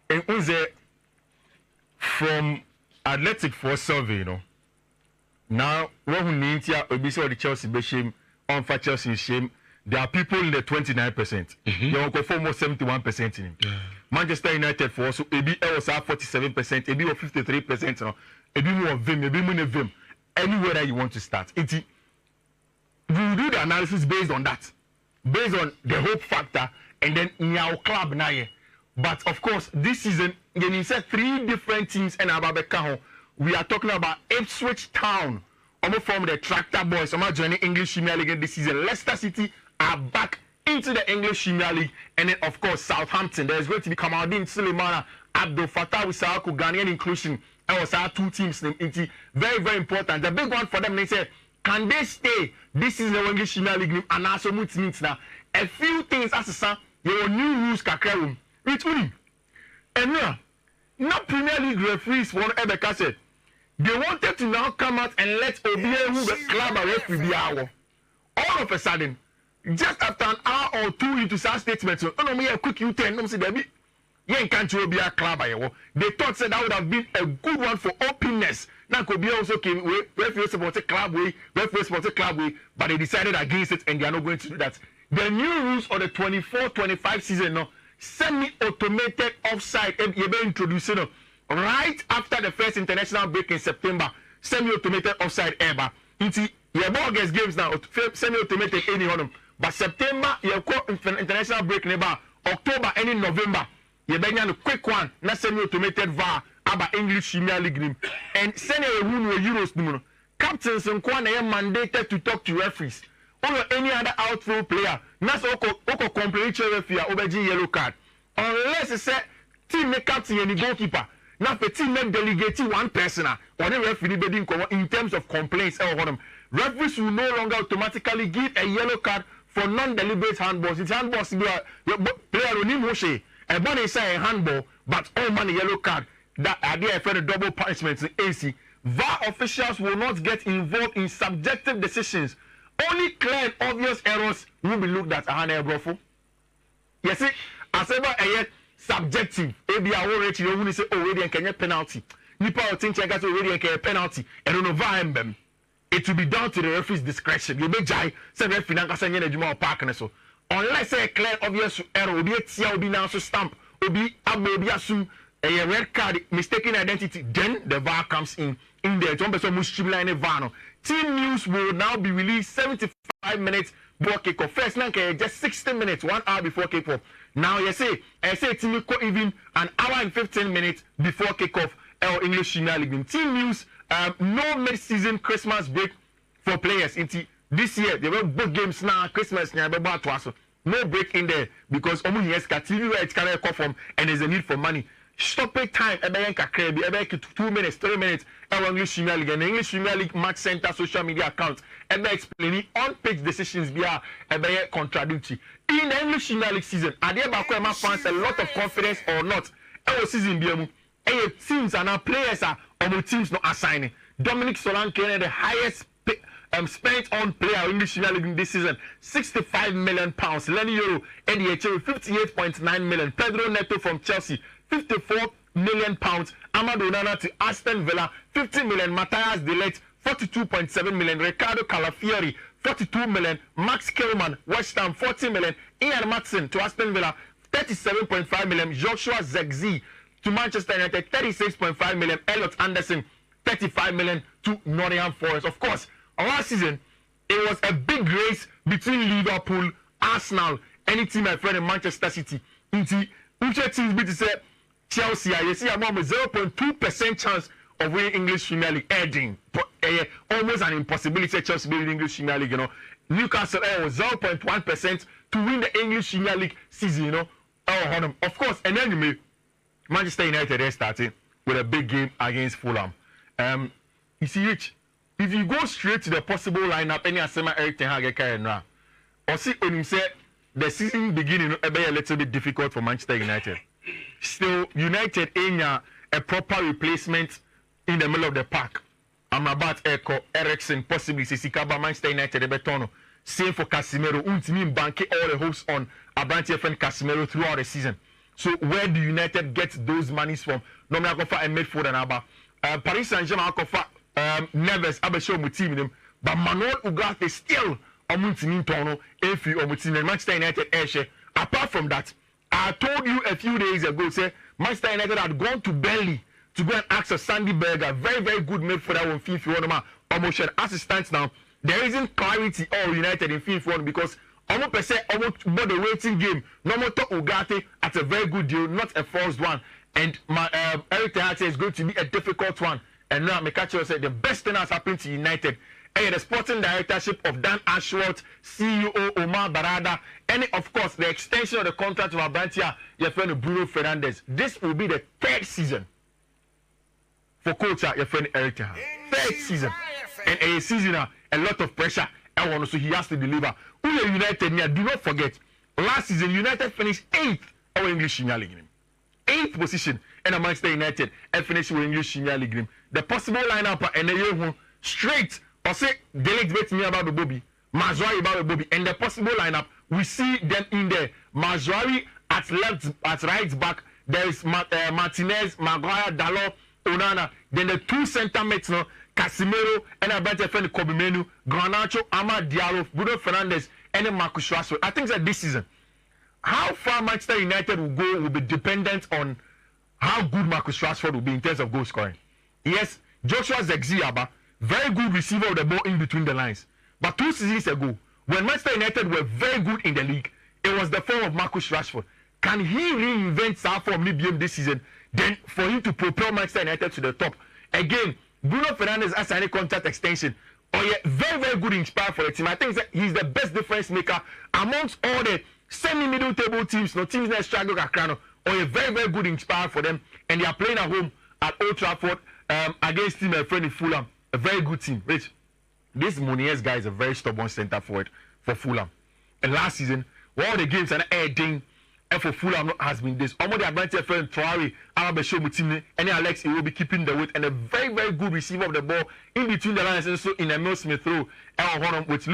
and from Athletic for survey, now when we need to be the Chelsea be shame on for Chelsea shame. There are people in the 29%. They will go for almost 71% in him. Manchester United for also was 47%, was 53%. More of them, more of them. Anywhere that you want to start, we will do the analysis based on that, based on the hope factor, and then in our club now. But of course, this season, you said 3 different teams and Ababeka. We are talking about Ipswich Town, from the Tractor Boys, joining English Premier League this season. Leicester City are back into the English Premier League, and then of course Southampton. There's going to be Kamaldeen Sulemana, Abdul Fattah Wissahaku, Ghanaian inclusion. And was our 2 teams. It's very, very important. The big one for them, they say, can they stay? This is the English Premier League and also means now. A few things as a son, your new rules kakra. Which one? And now, not Premier League referees one ever said. They wanted to now come out and let Obia who the club referee hour. All of a sudden, just after an hour or 2 into such statements, so, no, me a quick U10, no, see, baby. Yen can't you be a club? They thought that would have been a good one for openness. Now could be also came way, referee supported club way, referee supported club way, but they decided against it and they are not going to do that. The new rules of the 24-25 season now, semi-automated offside, you be introducing right after the first international break in September. Semi-automated offside ever. Into your ball against games now, semi-automated any on them. But September, you got international break never. October, any November. You bring a quick one, not semi-automated VAR about English Premier League. And send a room with Euros. Captains and Kwan are mandated to talk to referees. Or any other outfield player. Not so complete referee over yellow card. Unless it's a team make captain and the goalkeeper. Now the team make delegate 1 person or the referee in terms of complaints. Referees will no longer automatically give a yellow card for non-deliberate handballs. It's handballs player on him. A bunny say a handball, but all money yellow card. That idea for the double punishment in AC. VAR officials will not get involved in subjective decisions. Only clear and obvious errors will be looked at. You see, as ever a subjective. Maybe I will rate you when you say, oh, we can get penalty. Nipa will think I got already a penalty. I don't know why them. It will be down to the referee's discretion. You may jai say referee na kasa nyene juma park na so. Unless a clear obvious error, will be a tia will be now so stamp, will be assume a red card, mistaken identity, then the VAR comes in there. One person must streamline the VAR. Team news will now be released 75 minutes before kickoff. First, now just 60 minutes, 1 hour before kickoff. Now you say, team go even an hour and 15 minutes before kickoff. English Premier League. Team news, no mid-season Christmas break for players. This year, they will both games now, Christmas, no break in there because TV where it's carry from and there's a need for money. Stopping time, 2 minutes, 3 minutes. English Premier League and English Premier League Match Center social media account. Explaining on-page decisions via contradictory. In the English Premier League season, are there fans a lot of confidence or not? Season teams and our players are on teams not assigning. Dominic Solanke, the highest spent on player English Premier League this season, £65 million. Lenny Euro, NDHA, 58.9 million. Pedro Neto from Chelsea, £54 million. Amadou Onana to Aston Villa, 50 million. Matthias De Ligt, 42.7 million. Ricardo Calafiori, 42 million. Max Kilman, West Ham, 40 million. Ian Matson to Aston Villa, 37.5 million. Joshua Zexi to Manchester United, 36.5 million. Elliot Anderson, 35 million to Nottingham Forest. Of course, last season, it was a big race between Liverpool, Arsenal, any team my friend in Manchester City. Which teams be to say Chelsea, you see a 0.2% chance of winning English Premier League. Edging. Almost an impossibility Chelsea winning English Premier League, Newcastle was 0.1% to win the English Premier League season, Of course, and then Manchester United is starting with a big game against Fulham. You see, Rich, if you go straight to the possible lineup, any asema Eric Ten Hag carry now, or see when you say the season beginning a little bit difficult for Manchester United. Still, United in a proper replacement in the middle of the park. Amrabat, Eko, Eriksen, possibly Sisikaba, Manchester United, Ebetono. Same for Casemiro. Untimi bank all the hopes on Abranti and Casemiro throughout the season. So where do United get those monies from? No me akofa a midfielder na aba. Paris Saint-Germain akofa Neves abesho mu team them, but Manuel Ugarte still omuntimi ntono efi omutim Manchester United ehye. Apart from that, I told you a few days ago say Manchester United had gone to Burnley to go and ask a Sandy Berger, very very good midfielder on Fiifi one ma almost as it stands now. There isn't clarity all United in Fiifi one because almost per se almost but the waiting game. No more to Ugarte at a very good deal, not a forced one. And my Eric Ten Hag is going to be a difficult one. And now Mekacho said the best thing has happened to United. And the sporting directorship of Dan Ashworth, CEO Omar Barada, and of course the extension of the contract of Abantia, your friend Bruno Fernandes. This will be the third season for coach your friend Eric Ten Hag. Third season. And a season a lot of pressure. And so he has to deliver. Who are United here? Do not forget, last season United finished 8th our English Premier League. 8th position in Manchester United and finished with English Premier League. The possible lineup and the year straight. I say delete bet me about the Bobby, Mazwari about the Bobby, and the possible lineup we see them in there. Mazwari at right back. There is Martinez, Maguire, Dalot, Onana. Then the two center mates now, Casemiro and a better friend Kobimenu, Garnacho, Amad Diallo, Bruno Fernandes, and then Marcus Rashford. I think that this season, how far Manchester United will go will be dependent on how good Marcus Rashford will be in terms of goal scoring. Yes, Joshua Zexi, very good receiver of the ball in between the lines. But 2 seasons ago, when Manchester United were very good in the league, it was the form of Marcus Rashford. Can he reinvent that form maybe this season? Then for him to propel Manchester United to the top. Again, Bruno Fernandes has signed a contract extension. Oh yeah, very, very good inspired for the team. I think that he's the best difference maker amongst all the semi-middle table teams, no teams that struggle Kakrano. Oh yeah, very, very good inspired for them. And they are playing at home at Old Trafford against team friendly Fulham. A very good team. Rich, this Muniz guy is a very stubborn centre forward for Fulham. And last season, all the games and everything for Fulham has been this. Almost the advantage friend Traore, Alabesho Mutine, and Alex he will be keeping the weight and a very, very good receiver of the ball in between the lines and so in Emil Smith Rowe with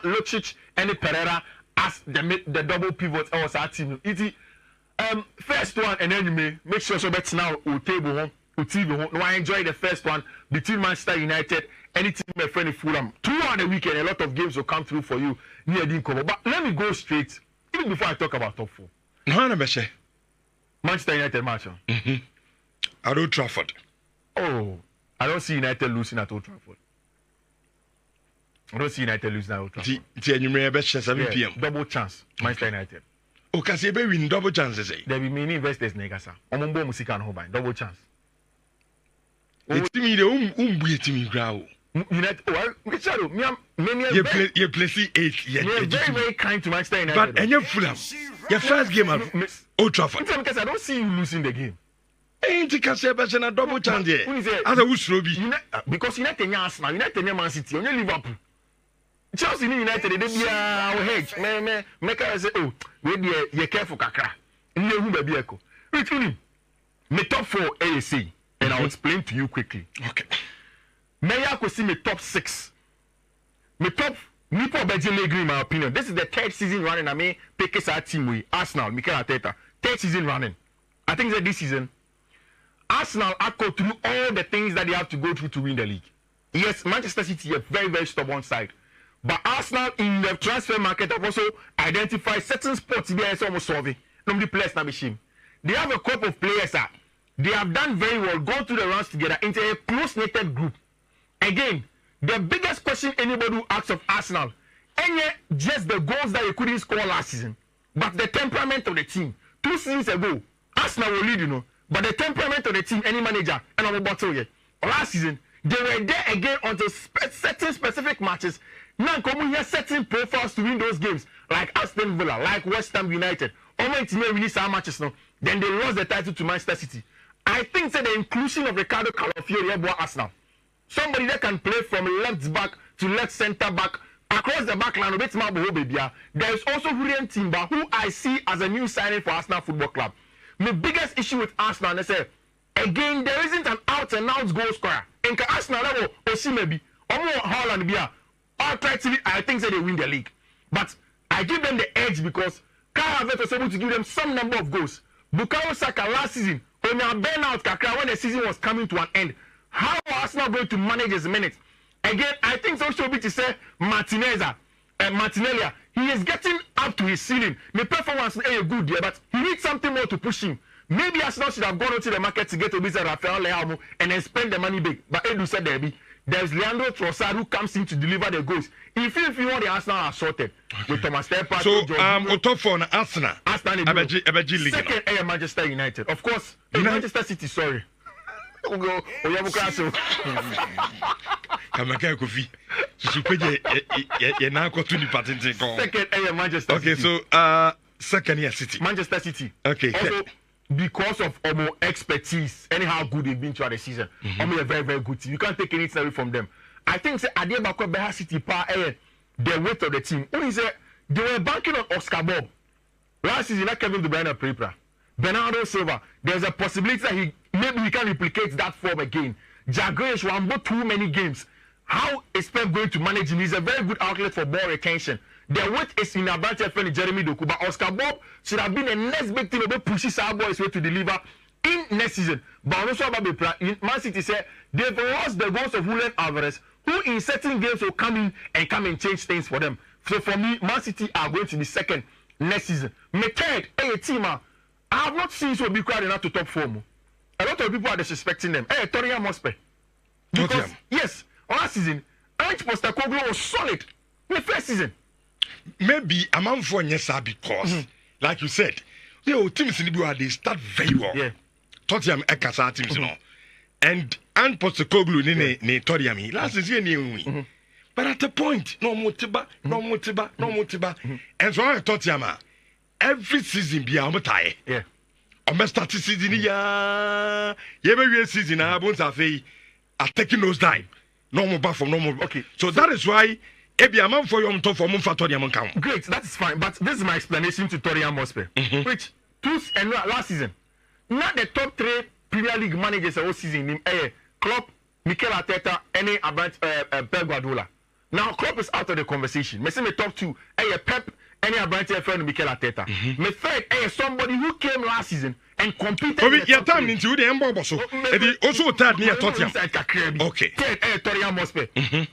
Lucic and Pereira as the double pivot was our team. First one and then you may make sure so that's now will table home. No, I enjoy the first one between Manchester United and team my friend Fulham. Throughout the weekend, a lot of games will come through for you near the cover. But let me go straight, even before I talk about top 4. Manchester United match. At Old Trafford. Oh, I don't see United losing at Old Trafford. I don't see United losing at Old Trafford. Yeah, 7 p.m. Double chance, Manchester United. Oh, because they win double chances. There will be many investors. Omumbo Musika and Hobai. Double chance. It's me the me growl. United, Richardo, you play 8. You're very, very kind to Manchester United. But and you're Fulham. Your first game at Old Trafford. Because I don't see you losing the game. Ain't you can say a double chance here? As a Wusrobi. Because United and Arsenal, United and Man City, only Liverpool. Chelsea United, they be our hedge. Make us say, oh, we're careful, Kakra. And you will be echo. Which means, me top 4 AAC. And I'll explain to you quickly. Okay. May I see me top 6. Me top Nipo Bejele agree in my opinion. This is the 3rd season running. I mean, pick our team with Arsenal, Mikel Arteta. 3rd season running. I think that this season, Arsenal have go through all the things that they have to go through to win the league. Yes, Manchester City is a very, very stubborn side. But Arsenal in the transfer market have also identified certain spots there is almost solving. Nobody players now be shame. They have a couple of players they have done very well, gone through the rounds together into a close-knitted group. Again, the biggest question anybody who asks of Arsenal, and yet just the goals that they couldn't score last season, but the temperament of the team. 2 seasons ago, Arsenal will lead, but the temperament of the team, any manager, and I'm about to say, last season, they were there again until certain specific matches. Now, come here, certain profiles to win those games, like Aston Villa, like West Ham United. Almost release our matches now. Then they lost the title to Manchester City. I think that the inclusion of Richardo Fatilow Epl Arsenal, somebody that can play from left back to left centre back across the back line, there is also Julian Timber, who I see as a new signing for Arsenal Football Club. My biggest issue with Arsenal, they say, again, there isn't an out-and-out goal scorer. And Arsenal level, maybe, or more Holland, I think that they win the league. But I give them the edge because Kai Havertz was able to give them some number of goals. Bukayo Saka last season, on a burnout kakra when the season was coming to an end. How are Arsenal going to manage his minutes? Again, I think so should be to say Martinelli, he is getting up to his ceiling. The performance is good, yeah, but he needs something more to push him. Maybe Arsenal should have gone into the market to get Obisa Rafael Leao and then spend the money big. But Edu said there's Leandro Trossard who comes in to deliver the goals. If you want the Arsenal are sorted with Thomas Partey. So top four na Arsenal. Abeji second Manchester United. Of course, Manchester City, sorry. Kamaka Kofi. Second Manchester City. Okay, so second year City. Manchester City. Okay. Also, because of expertise, anyhow good they've been throughout the season. A very, very good team. You can't take anything away from them. I think Adeba Beha City the weight of the team. Only say they were banking on Oscar Bob. Last season, not Kevin De Bruyne Prepra. Bernardo Silva. There's a possibility that he can replicate that form again. Jagresh won too many games. How is Pep going to manage him? He's a very good outlet for ball retention. The weight is in advantage for Jeremy Doku, but Oscar Bob should have been the next big thing that pushes our boys way to deliver in next season. But also about Man City said they've lost the goals of Julian Alvarez, who in certain games will come in and change things for them. So for me, Man City are going to be second next season. My third, team, I have not seen so big crowd enough to top form. A lot of people are disrespecting them. Tottenham Hotspur. Because yes, last season, Ange Postecoglou was solid in the first season. Maybe a man for yes, because, like you said, teams in the they start very well. Yeah. Tottenham Ekasa teams, you know. And Postecoglou ne Tottenham last season, but at the point, no motiba. And so I Tottenham every season be a tie. Yeah. I'm start season every season I won't have are taking those time. No more back from no more. Okay. So that is why Ebi a man for you to for Tottenham count. Great, that is fine. But this is my explanation to Tottenham Hotspur, which last season, not the top 3 Premier League managers all season. Klopp, Mikel Arteta, any about Pep Guardiola. Now Klopp is out of the conversation. Me say me top 2, Pep, any about friend Mikel Arteta. Me third, somebody who came last season and competed. But your time into the Embo so. Also third near Tottenham. Okay. Third, Tottenham Hotspur.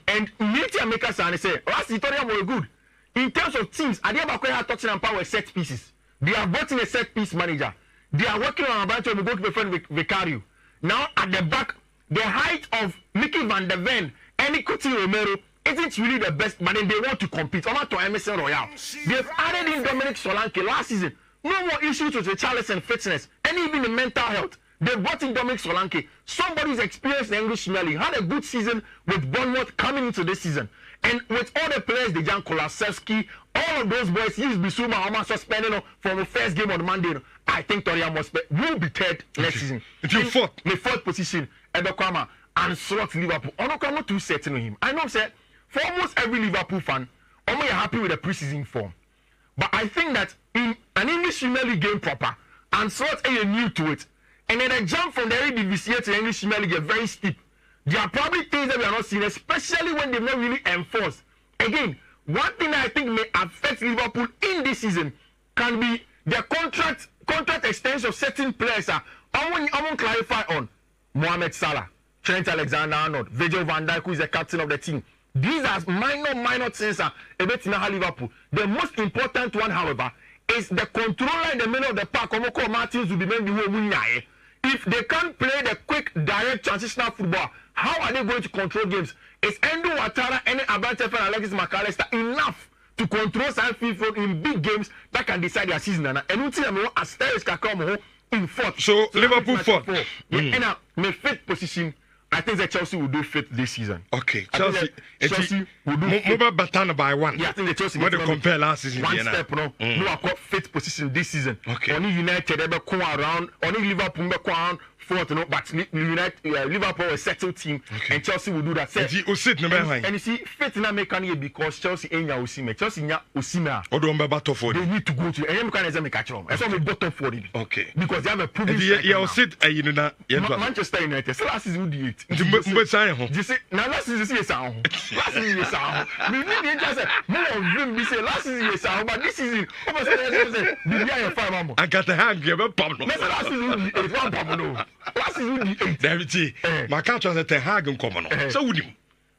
And Nature makers and say last season Tottenham were good. In terms of teams, Adiabakwe had Tottenham power set pieces. They are bought in a set piece manager. They are working on a bunch of goalkeeper friend Vicario. Now at the back, the height of Mickey van der Ven and Coutinho Romero isn't really the best, but then they want to compete. On to Emerson Royale. They've added in Dominic Solanke last season. No more issues with Richarlison fitness and even the mental health. They brought in Dominic Solanke. Somebody's experienced in English Premier League. Had a good season with Bournemouth coming into this season. And with all the players, Dejan Kulusevski, all of those boys, he's Bissouma, almost suspended from the first game on Monday. I think Tottenham will be third next season. Until fourth. The fourth position, Ebekwama and slot Liverpool. I'm not too certain with him. I know, sir, for almost every Liverpool fan, I'm happy with the preseason form. But I think that in an English Premier League game proper, and slot are new to it, and then the jump from the Eredivisie to the English Premier League is very steep. There are probably things that we are not seeing, especially when they've not really enforced. Again, one thing that I think may affect Liverpool in this season can be their contract extension of certain players. I won't clarify on Mohamed Salah, Trent Alexander-Arnold, Virgil van Dijk, who is the captain of the team. These are minor things about Liverpool. The most important one, however, is the controller in the middle of the park. Omoko Martins will be maybe if they can't play the quick, direct, transitional football, how are they going to control games? Is Endo Ouattara, any Abate and Alexis McAllister enough to control Fiifi in big games that can decide their season? And Asterisk can come in fourth. So Liverpool fourth. And my fifth position, I think that Chelsea will do fifth this season. Okay, Chelsea will do fifth. Baton by one. Yeah, I think the Chelsea will compare last season. One step, no. No, I got fifth position this season. Okay. Only United, around. Only Liverpool, around fourth, no, but Liverpool a settled team, and Chelsea will do that. And you sit number one. And you see, fit na make here because Chelsea enya Osimhen. Chelsea nya Osimhen. Odo mba battle for they need to go to. And you can examine catch them. I saw me bottom for them. Okay. Because they have a proven. You sit you know Manchester United. So last season we did it. Mbe sign ho. You see, now last season is sound. Last season is sound. We need to say more of them. We say last season is sound, but this season, almost say we are 5 more. I got the hand give a pump. Last season we 8 pump no. Last season we 8. David, my coach was at the Hagen common. So would him.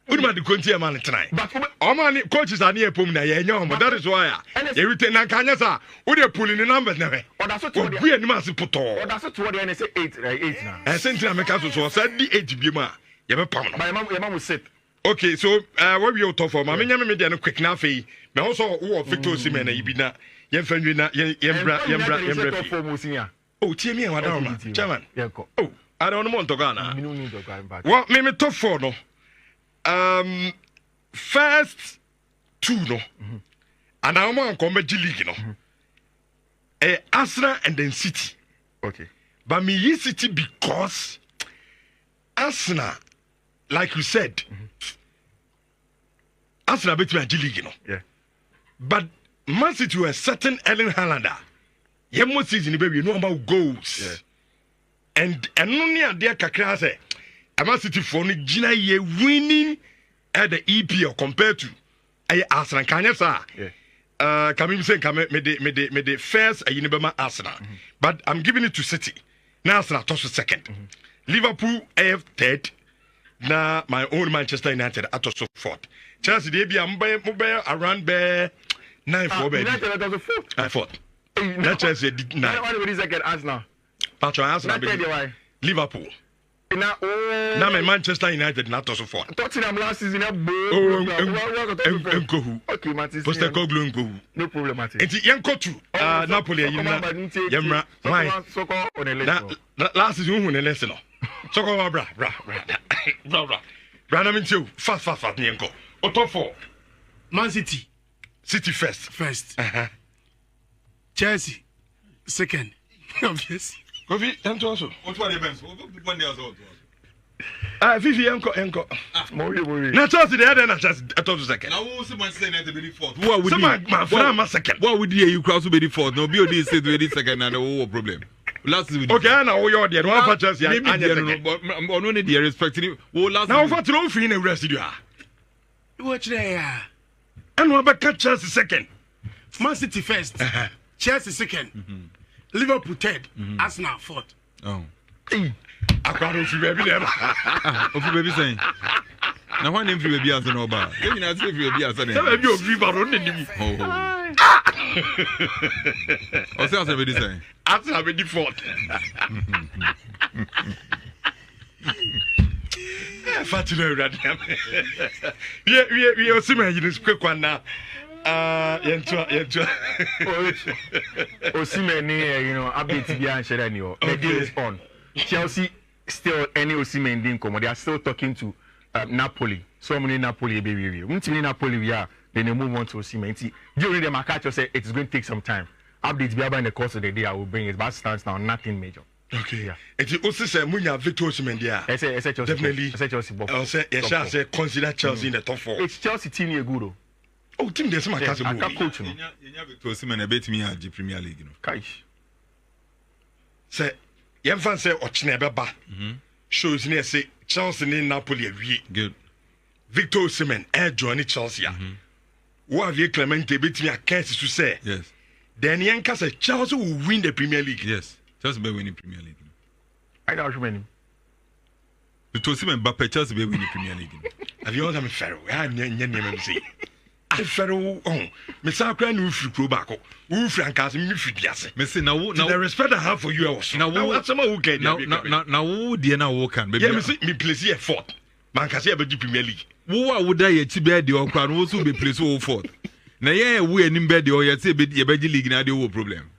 Would man the country man tonight. But all my coaches are near Pumna, but that is why you retain Nakanyasa. Would you pull in the numbers never? Or that's what we are massive put all. Or that's what they say 8 now. And Central America was said the 8 Bima. You have a pound. My mom will sit. Okay, so what we are talking for? My media no quick na fe. Me also who Victor Osimhen na ibina. Yem fenwi na yembra. Oh, tie me wadama. Chairman. Oh, I don't want to go na. What me top 4 no. First 2 no. And I want to come to league no. Arsenal and then City. Okay. But me City because Arsenal, like you said, Arsenal beat me at league, you know. Yeah. But Man City were certain Erling Haaland. You must see in the baby, you know about goals. Yeah. And only a dear Kakra say, Man City for Gina ye winning at the EPL compared to Arsenal. Can you say? Yeah. Can you say me the first Arsenal? But I'm giving it to City. Now Arsenal toss second. Liverpool AF third. Now my own Manchester United at also fourth. Chelsea they be around be 9-4 baby. United at fourth. Fourth. That Chelsea did 9. Why would you second Arsenal? Patron Arsenal. Liverpool. Now my Manchester United not also fourth. Tottenham last season Okay, Matis. Postecoglou. No problem, Matis. Enti yenko tu Napoli yemra why last season who ne lesson no so go bra na me tell fast yenko top 4 Man City first Chelsea second obviously Kofi ento also what one events one day also Fiifi yenko Mo na Chelsea the other na Chelsea top second now who say Manchester United be fourth who would my friend second what would you cross be fourth no be odi say be second and no problem last season okay na wo your there one for Chelsea anya second no no dey respecting wo last now for throw free na rest do ah watch there and we back Chelsea second Man City first Chelsea second Liverpool third Arsenal fourth akwaro fi baby dem ofi baby saying na when dem fi baby answer no ba you na say fi baby answer say baby ofi ba ro nnim o say answer baby saying Arsenal be the fourth Fatilow Epl we Osimhen you quick one now yentua Osimhen you know update bi an share ni o the deal is on Chelsea still any Osimhen din come they are still talking to Napoli so many Napoli baby until Napoli we are then they move on to Osimhen during the market say it is going to take some time updates bi in the course of the day I will bring it but stands now nothing major. Okay, yeah. It also say Munya Victor Osimhen there. Definitely. Chelsea. Say consider Chelsea in the top 4. It's Chelsea team here good. Oh, team there's some cash. I can coach him. Victor Osimhen a bet me at the Premier League, you know. Kaish. Say, yam fan say Ochine beba. Shows near say Chelsea in Napoli wie. Good. Victor Osimhen join Chelsea. What have you Clemente bet me a case to say? Yes. Then Yanka say Chelsea will win the Premier League. Yes. Chelsea be winning Premier League. I don't remember. Victor Osimhen Mbappe Chelsea be winning Premier League. Have you heard me Pharaoh? I name say. I Pharaoh me say kra no free pro back. Who frankas me free biase. Me say now the respect I have for you also. Now what some who get now who dey na wo can baby. Yeah me say me place here fourth. Man can say be Premier League. Wo would die ti be dey okwa no so be place wo fourth. Na ye we anim be dey o ye say be league na dey wo problem.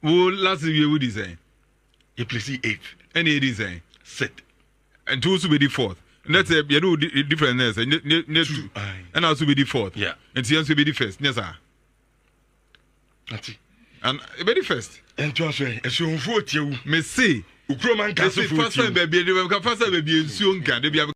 Wo last year we say you place 8th. Any it is saying set. And two also be the fourth. And that's a you know different there. Two. And also be the fourth. Yeah. And see also be the first. Yes sir. That's it. And be the first. And to us, as you vote you may say Ukroman First time baby nsuo nka de bia